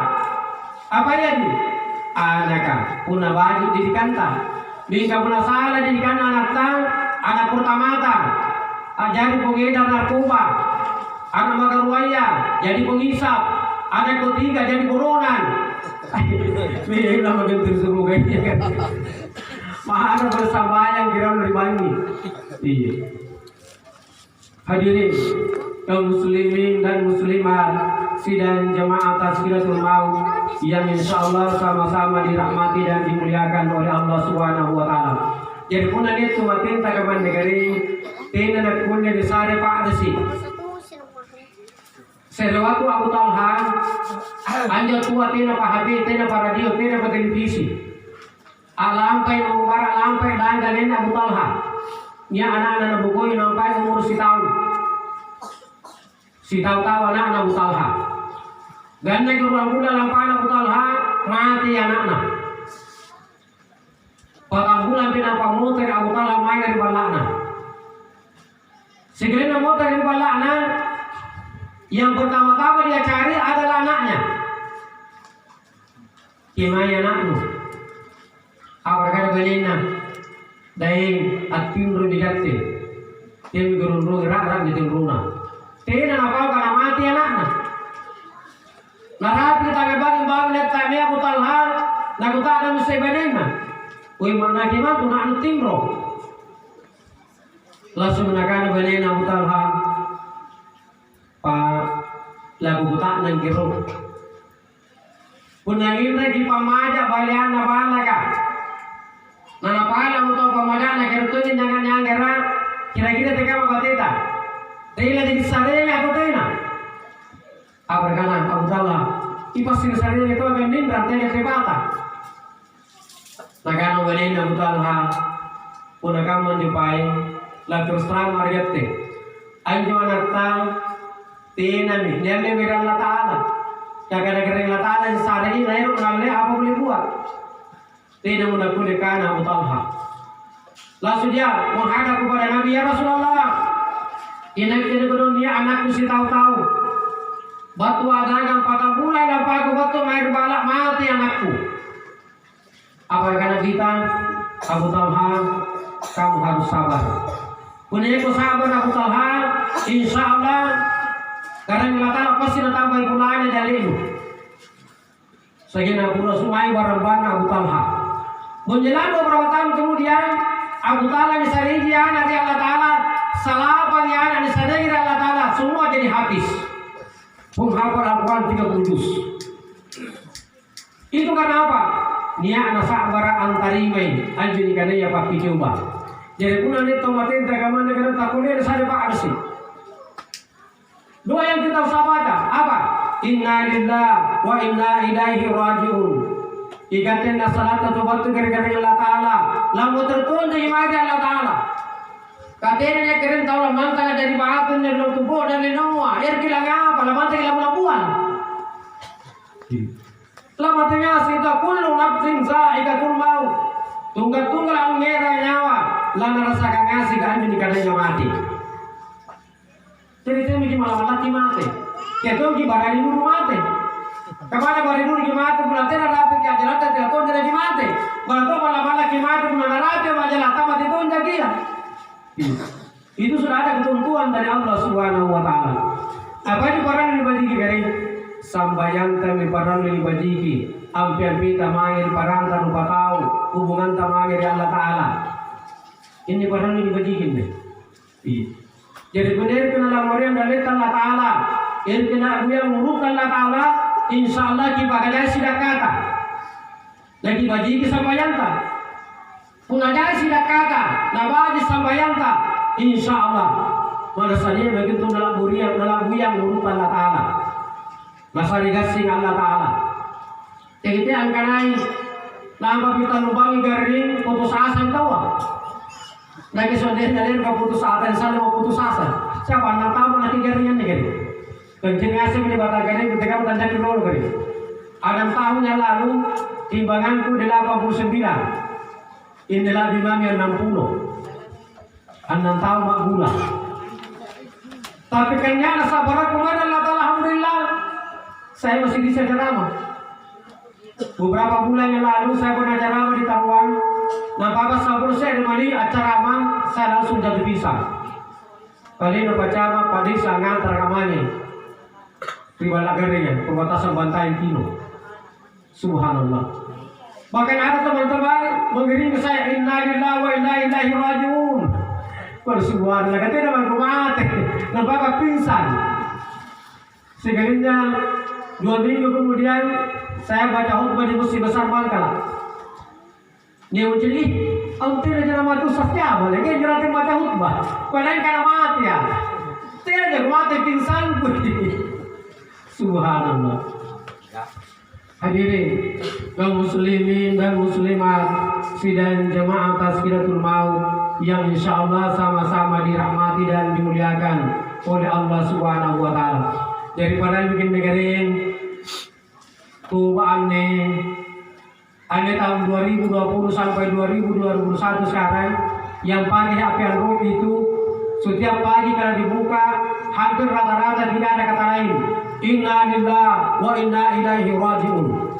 S1: apa ya di? Anaka puna baju didikan ta bingka puna salah didikan anak pertama ta jadi pengedar narkoba, anak magaruaya jadi pengisap, anak ketiga jadi buronan. Bila makin tersuruh kayaknya kan mahal bersama yang kira dibangi. Iya. Hadirin kaum muslimin dan muslimat sidang jamaah Tazkiratul Maut yang insya Allah sama-sama dirahmati dan dimuliakan oleh Allah Subhanahu wa Ta'ala. Jadi pun ada itu matin tagaman negeri tina nak punya di sare Pak Desi. Serewatu Abu Talha anjir tua tina Pak Habib tina Pak radio tina Pak televisi. Alampai mengubah alampai dan galena Abu Talha. Nya anak-anak bukoi nampai umur si tahun anak-anak Abu Talha. Ganda ke ruang bulan lampaan Abu Talha mati anaknya. Patang bulan pinapang motor Abu Talha main dari balakna. Segelina motor dari balakna, yang pertama-tama dia cari adalah anaknya. Kimai anakmu. Apa kata belina? Daing atimru dijati. Dia gurun-gurun rak-rak di timruna. Tidak apa karena mati anaknya. Narap kita ngebagi lihat kami Abu Talha, lagu tak ada mesti benena. Wih mana gimana tu nak timro. Langsung menakan benena Abu Talha. Pak lagu tak nang kiro. Punangin lagi pamaja balian naban laga. contohnya jangan kira-kira teka apa teta. Tela jadi sarenya atau tena. Apa kana Abu Talha. Ipasir sarenya itu akan nindran tena sebata. Nakano ganin Abu Talha. Punakam menjupai la terus terang mariyate. Anjo anatang tena ni nelle viral Allah Taala. Kadang-kadang Allah Taala sarenya lahir mengalir apa boleh buat. Tena munakulikan Abu Talha. Langsung dia menghadap kepada Nabi, ya Rasulullah, ini dunia anakku si tahu-tahu. Batu adagang 4 bulan dan paku batu air balak mati anakku. Apa kata kita? Abu Talha, kamu harus sabar. Punya sabar Abu Talha, insya Allah. Karena Allah Taala pasti datang bagi pulangnya dari itu. Segini pula sungai barang-barang Abu Talha. Menjelang beberapa tahun kemudian, Abu Talha disariji anak di Allah Ta'ala, salapan ya anak disariji Allah Ta'ala, semua jadi habis. Menghafal Al-Quran 30 juz. Itu karena apa? Nia anak sabar antarimai, anjir karena ya pakai coba. Jadi pun nanti tomatin tagaman negara takunya ada pak ada sih. Doa yang kita usah baca apa? Inna lillahi wa inna ilaihi rajiun. Ikatin na salat na tubatu gara-gara Allah Ta'ala. Lamu tertun di imadi Allah Ta'ala. Katanya niya kirin tau lamang tala dari bahatun ni lo tubo dan linoa. Kilang apa? Lamang tala labuan. Lamang tala sita kullu nafsin sa'ikatul maut. Tunggal-tunggal ang ngera nyawa. Lana rasa kangasi kan ni kadanya mati. Cerita ni malam-malam mati. Keto ki barani nuru mati. Kamana bari nuru ki mati bulan tera rapi ki ajalata tera ton tera ki mati. Bulan to malam-malam ki mati bulan rapi ajalata mati ton jagia. Itu sudah ada ketentuan dari Allah Subhanahu wa taala. Apa itu barang yang dibagi kari? Sambayanta mi parang libajiki. Ampian pita mangir parang tan lupa tahu hubungan tamangir Allah Taala. Ini parang libajiki nih. Jadi benar kena lamorian dari Allah Taala. Ini kena yang muruk Allah Taala. Insyaallah kita bagaya sidak kata. Lagi bajiki sambayanta. Punajai sidak kata. Nabaji sambayanta. Insyaallah. Marasanya begitu dalam buyang muruk Allah Taala. Masa digasing Allah Ta'ala. Jadi angkanai nama kita lumbangi garing putus asa tawa. Lagi saudara dari putus asa saling putus asa. Siapa nak tahu nanti garingnya nih gini. Kencing asing di batang garing ketika bertanya di luar garing. 6 tahun yang lalu timbanganku di 89. Inilah bimami 60. 6 tahun mak gula. Tapi kenyana sabar aku mana Allah Ta'ala alhamdulillah. Saya masih bisa ceramah. Beberapa bulan yang lalu saya pernah ceramah di Taruan. Nah, Bapak sabur saya dimani acara ramah, saya langsung jatuh pisah. Kali ini baca padi sangat rekamannya. Riwala gerenya, perbatasan Bantayan Kino. Subhanallah. Bahkan ada teman-teman mengirim ke saya, Inna lillahi wa inna ilaihi rajiun. Subhanallah, katanya nama mati. Nah, Bapak pingsan. Sekalinya 2 minggu kemudian saya baca khutbah di Masjid Besar Bangkala. Dia muncul tidak ceramah itu sahnya boleh. Dia jeratin baca khutbah. Padahal karena mati ya. Tidak mati pingsan pun. Subhanallah. Hadirin kaum muslimin dan muslimat sidang jemaah Tazkiratul Maut yang insyaallah sama-sama dirahmati dan dimuliakan oleh Allah Subhanahu wa taala. Daripada bikin negeri tuh ane tahun 2020 sampai 2021 sekarang yang pagi apian roh itu setiap pagi kalau dibuka hampir rata-rata tidak ada kata lain inna lillahi wa inna ilaihi rajiun.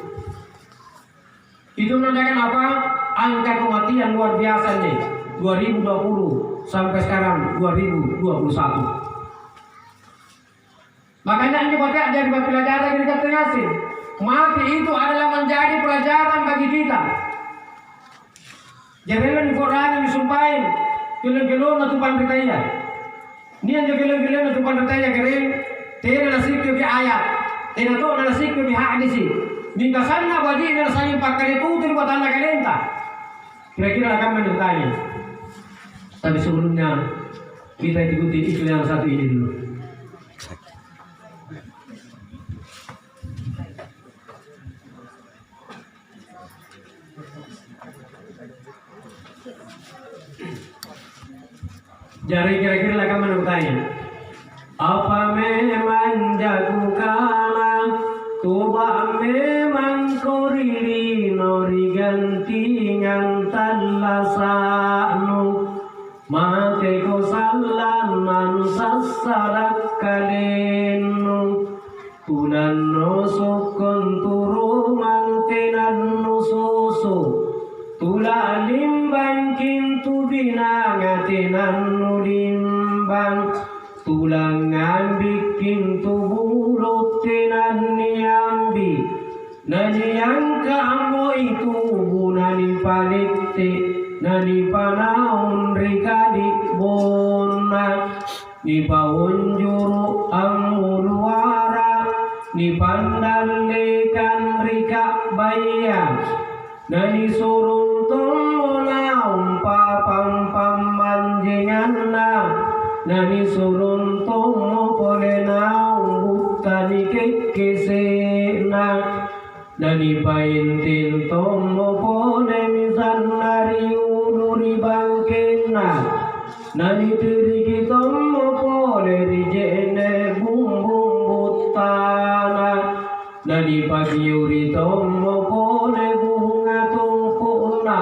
S1: Itu menandakan apa? Angka kematian luar biasa nih 2020 sampai sekarang 2021. Makanya ini baca dari pelajaran yang kita ngasih. Mati itu adalah menjadi pelajaran bagi kita. Jangan di Quran yang disumpahin. Kilo-kilo natupan bertanya. Ini yang kilo-kilo natupan bertanya kering. Tidak nasib ke ayat. Tidak tahu nasib ke hadis. Minta sana bagi ini rasanya pakai itu buat anak kalenta. Kira-kira akan bertanya. Tapi sebelumnya kita ikuti iklan yang satu ini dulu. Jadi kira-kira lah kamu bertanya, apa memang jago kalah, coba memang koriri nori ganti yang talasanu, mate ko salan man sasarak kalenu, tulan no sokon turu mantenan no susu. Tula limbang kintu binangatinan nulimbang, tulang ngambik kintu buruk tinan niambi, naniyang kaamo itu bunani palikti, nani panaun rikadi bona, ni paunjuru amuluara, ni pandalikan rika bayang, nani surung tomona umpa pam manjengan na, nani surung tomo polena umbutani kekesena, nani paintin tomo pole misan nari uluri bangkena, nani tiriki tomo pole rijene bumbum butana, nani pagiuri tomo pole bunga tumpuna,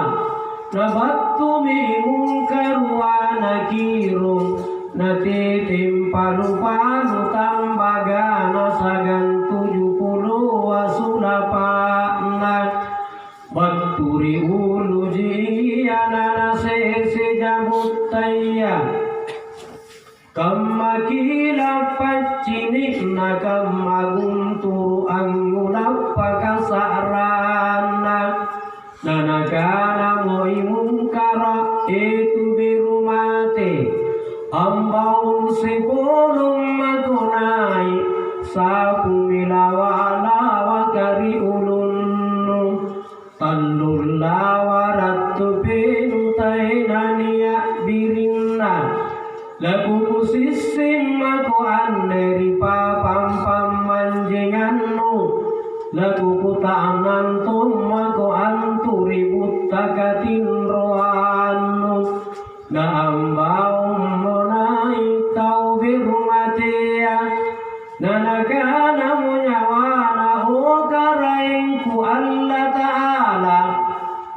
S1: nabattu mimung karuana kirung, natitim palu-palu tambagana sagan 70 wasulapana, batturi ulu jiana sese jabutaya, kamma kila paccini na kamma gunturu angula pakasarana, nanakana moi mungkara itu birumate, ambaun sepulung matunai sapu milawala kari ulunnu, tandul lawaratu pintai nania birinna, lagu kusisim aku anderi papam pamanjengannu, lagu kutanan tum aku anturi buttakatin rohannu, na ambau monai tau birumatea, nanakana munyawana okarainku Allah Ta'ala,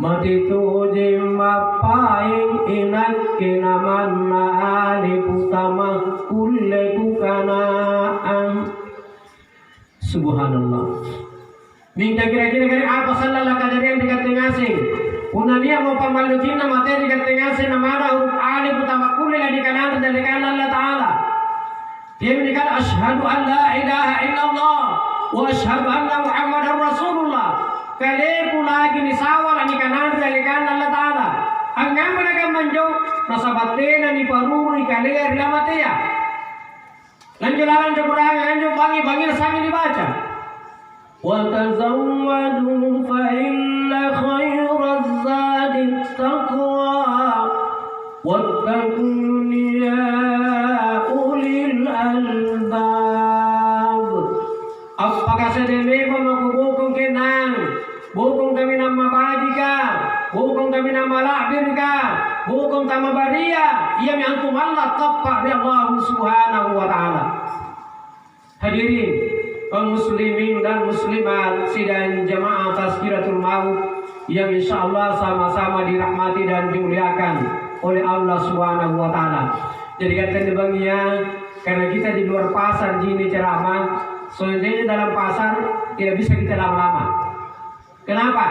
S1: mati tujim mapaing inakke naman maali putama kulle kukanaan. Subhanallah. Minta kira-kira apa salah kejadian di katingasing. Unania mau pamalukin na materi katingasing na mana huruf alif utama kulle di kanan dari kanan Allah Ta'ala. Dia menikah asyhadu an la ilaha illallah wa asyhadu anna Muhammadar Rasulullah. Kaleku lagi ni sawal ni kanan dari kanan Allah Ta'ala. Angam mereka manjau nasabatena ni paruri kaleer lamatea. Lanjulalan jekurangan anjo bangi-bangi sami dibaca. Wa tazawwadu fa inna khairaz zadi taqwa wattaquni ya ulil albab. Apakah sedeme makubukung kenang, bukung kami nama bajika, bukung kami nama lakbirka, bukung tama baria, ia antum Allah tapak di Allah Subhanahu wa Ta'ala. Hadirin kaum muslimin dan muslimat sidang jamaah Tazkiratul Maut yang insyaallah sama-sama dirahmati dan dimuliakan oleh Allah Subhanahu wa Ta'ala. Jadi kata baginya, karena kita di luar pasar jini ceramah, soalnya dalam pasar tidak bisa kita lama-lama. Kenapa?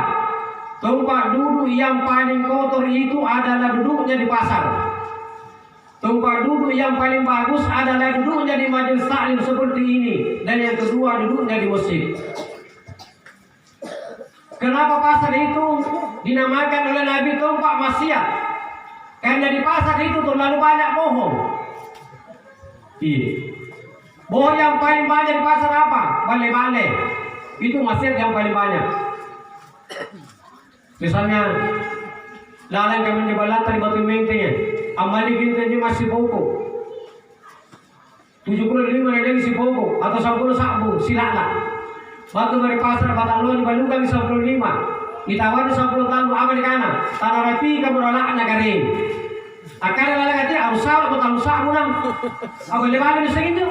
S1: Tempat duduk yang paling kotor itu adalah duduknya di pasar. Tempat duduk yang paling bagus adalah duduknya di majelis taklim seperti ini. Dan yang kedua duduknya di masjid. Kenapa pasar itu dinamakan oleh Nabi tempat maksiat? Karena di pasar itu terlalu banyak bohong. Iya. Bohong yang paling banyak di pasar apa? Bale-bale. Itu maksiat yang paling banyak. Misalnya Lalang kami jabalan tadi batu mentengnya. Amali kita masih pokok. 75 lagi si pokok atau 10 sabu silala. Batu dari pasar batalon dibalukan di 15. Ditawar di 10 tahun amal di kana. Tanah rapi kamu rolak na garing. Akan lalang hati arusal atau talusa munam. Aku lebar di segitu.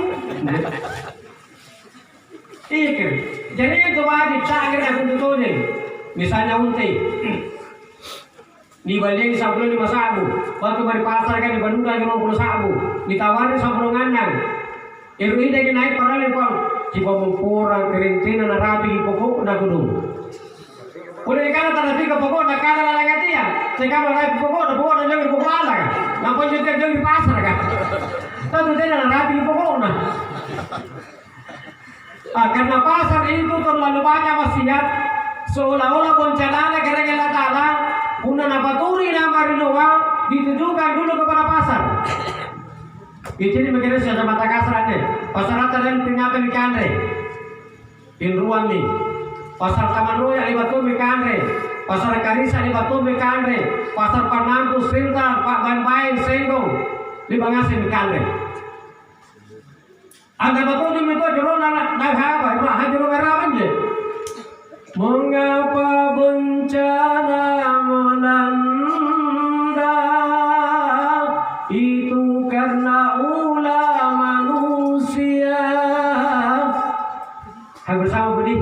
S1: Iya. Jadi itu wajib tak kira untuk tu misalnya unti. Dibanding 15 sabu, waktu dari pasar kan dibandukan 50 sabu, ditawarin 10 ngandang. Iru ini lagi naik para lepang, jika mempurang kerintina na rabi pokok na gunung. Udah ikan tanah tiga pokok na kala lalagati ya, sekarang naik pokok na jangan pokok ala kan, nampak jadi jangan di pasar kan. Tentu tidak na rabi pokok na. Karena pasar itu terlalu banyak maksiat, seolah-olah bencana gara-gara tanah. Una napaturi na mariluwa ditujukan dulu kepada pasar. Di sini begini saja mata kasarnya. Pasar dan peringatan ikanre. In ruang ni. Pasar Taman Roya di Batu ikanre. Pasar Karisa di Batu ikanre. Pasar Panampu Sinta Pak Banbai Senggong di Bangasin ikanre. Anda Batu di itu jero na apa? Nah jero ngarawan je. Mengapa bencana melanda itu karena ulah manusia. Hampir sama Budi.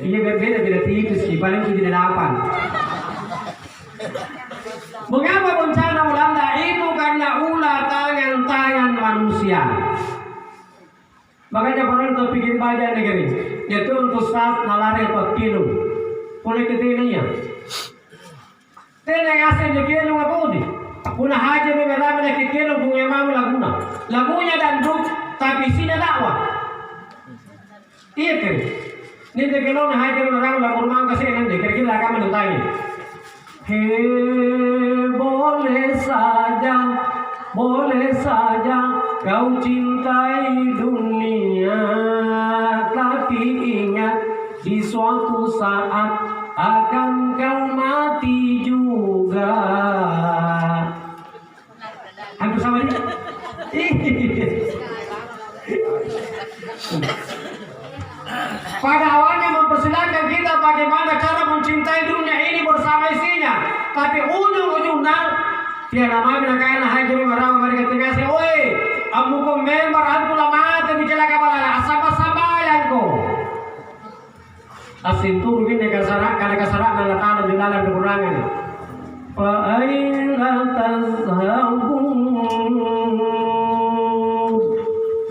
S1: Iya beda tipis sih, paling 78. Mengapa bencana melanda itu karena ulah tangan manusia. Makanya orang itu bikin baja negeri. Yaitu untuk saat nalari atau kilo. Boleh ketinanya. Tena yang asing di kilo apa ini? Punah haji beberapa lagi kilo punya mamu laguna. Lagunya dan duk tapi sini dakwah. Iya kan? Ini di kilo na haji beberapa lagu rumah kasih nanti. Kira-kira akan menentangnya. Boleh saja kau cintai dunia, tapi ingat di suatu saat akan kau mati juga. Hampir sama ini. Pada awalnya mempersilahkan kita bagaimana cara mencintai dunia ini bersama isinya, tapi ujung-ujungnya dia namanya kaya na haji marama mereka tinggal oi amu ko member aku lama te bicara kabalala asaba-sabayan ko asintur gini kasara na latana julalan kekurangan fa aina tazhabun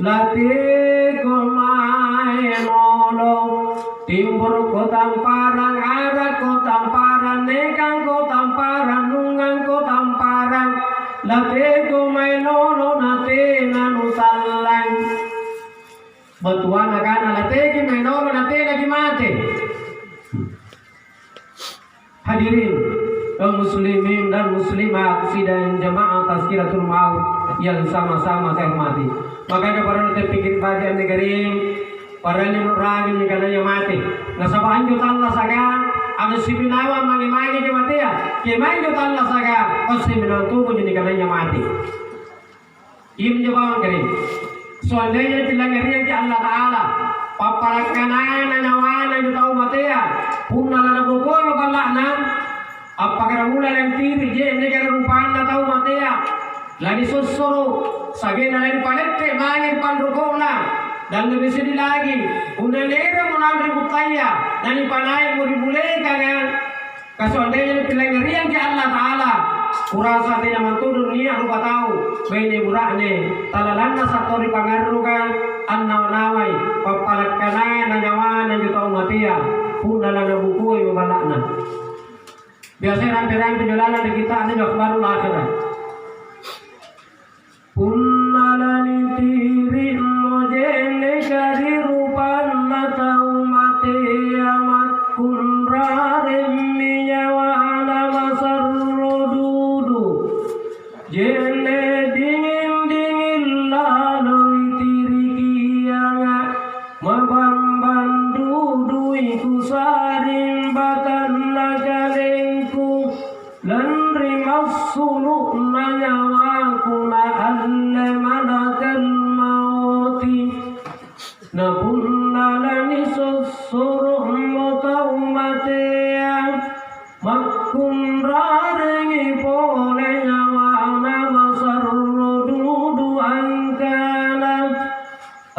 S1: latiku mainolo timbur ko tamparan arah ko tamparan nekang ko tamparan nungang ko tamparan latiku mainolo nate nanusalan batuan akan latiku mainolo nate lagi mati. Hadirin kaum muslimin dan muslimat sidang jemaah tazkiratul maut yang sama-sama saya hormati. Makanya para terpikir bagian negeri para nurani ni kananya mati. Nasabahan juta Allah saga ang sibinawa mangi-mangi di mati ya. Kemain juta Allah saga ang sibinawa tubuh ni kananya mati. Im jawab kering. Seandainya dilanggar di Allah Taala papalakanan na nawana juta mati ya. Punna na nabukoy mabalakna. Apakah mula yang tiri je negara rupahan na tahu mati ya. Lagi susuru sabi na lagi palette mangin pandrukona dan lebih sedih lagi udah lera menandri butaya dan ipanai muribule kangen kasondenya pilengerian ke Allah Taala kurasa tidak mantu dunia rupa tahu bene murahne talalanna satori pangarukan annawai papalat kanan nanyawan yang tahu matia pundalan bukui mabalakna biasanya rampe-rampe jalanan di kita ada baru akhirat punnalani tiri mojene kari rupan matau mate amat kunrare minyawana masarrodudu jene dingin laloi tiri kianga mabamban dudui kusarim batan nagalengku lan rimas sulukna nyawakuna alle malakal mauti napunna lani susuruh mutaumatea makun rarengi pole nyawana masarrududu angkana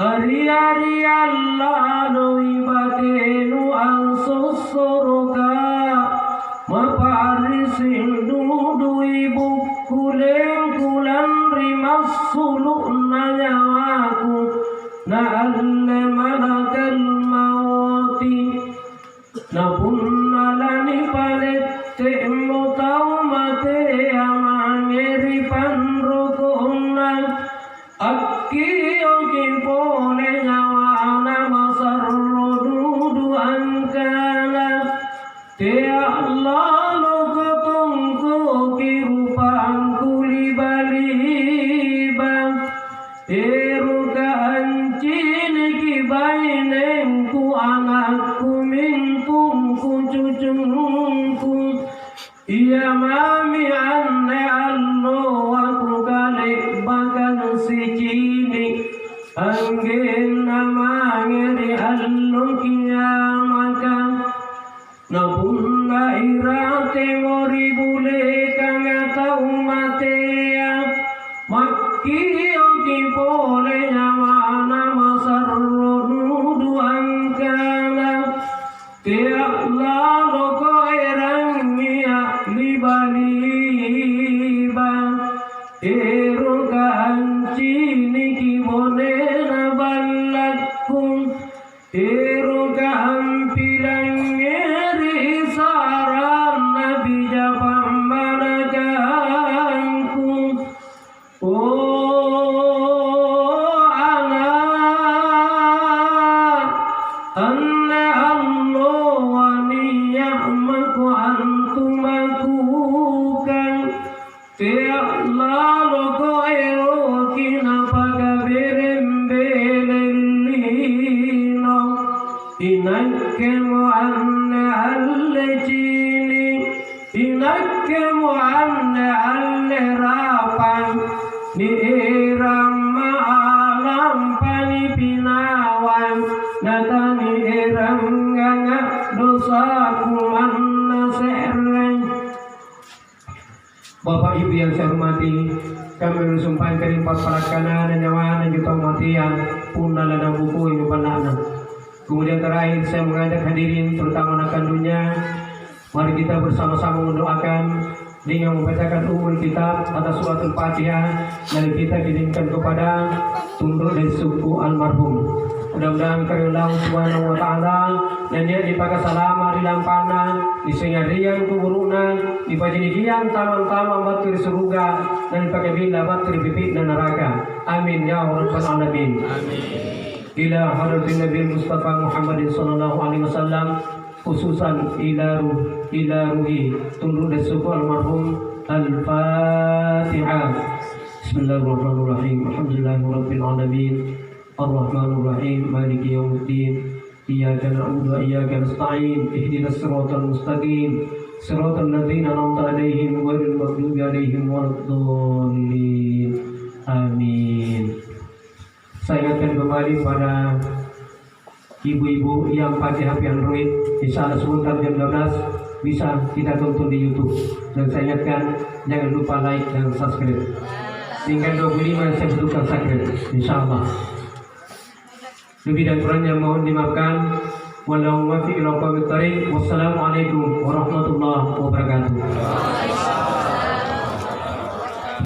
S1: ari-ari Allah doi batenu ansusuruka maparisin dudui bukuleng kulan rimas sulukna nyawaku na alle malakal mauti napunna lani palette mutaumate amangeri panrukuna akki oki pole nyawana masarrududu angkana te Allah lokotongku kirupangku libaliba eruka ancine kibainengku anakku mintumku cucungku iya mami anne allo aku kalik bakal sicini angin namangeri allo kiamakan napunna irate ngori bule kangata umatea makki oki pole nyawana masarrududu angkana tia lalo ko erangnya libaliba eruka ancini kibone naballakum eruka ampilang saran nabi japam manakanku oh anak anna Allah wa ni'maku antumakukan tiap lalu ko erokina pagabirembelelino inakkemu anna allecini inakkemu anna allerapan ni irama alam pani pinawan natani iranganga dosaku manna sereng. Bapak Ibu yang saya hormati, kami mensumpahkan empat parakana dan nyawa dan juta matian punna lana buku ibu panana. Kemudian terakhir saya mengajak hadirin terutama anak kandungnya, mari kita bersama-sama mendoakan dengan membacakan umul kitab atas suratul Fatihah dan kita kirimkan kepada tunduk dari suku almarhum. Mudah-mudahan karena Allah Subhanahu wa taala dan dia dipakai salama di lampana di singarian kuburuna di pajinikian taman-taman batir surga dan dipakai bila batir pipit dan neraka. Amin ya rabbal alamin. Amin. Ila hadratin Nabi Mustafa Muhammad sallallahu alaihi wasallam, khususan ila ruhi tunduk dari suku almarhum. Al-Fatihah. Bismillahirrahmanirrahim. Alhamdulillahirabbil alamin. Ar-Rahmanir-Rahim. Maliki yaumiddin. Iyyaka na'budu wa iyyaka nasta'in. Ihdinas siratal mustaqim. Siratal ladzina an'amta 'alaihim ghairil maghdubi 'alaihim waladdallin. Amin. Saya ingatkan kembali pada ibu-ibu yang pakai HP Android, insya Allah sebentar jam 12 bisa kita tonton di YouTube. Dan saya ingatkan jangan lupa like dan subscribe. Tinggal 25 saya butuhkan subscribe, insya Allah. Lebih dan kurangnya mohon dimaafkan. Wassalamualaikum warahmatullahi wabarakatuh.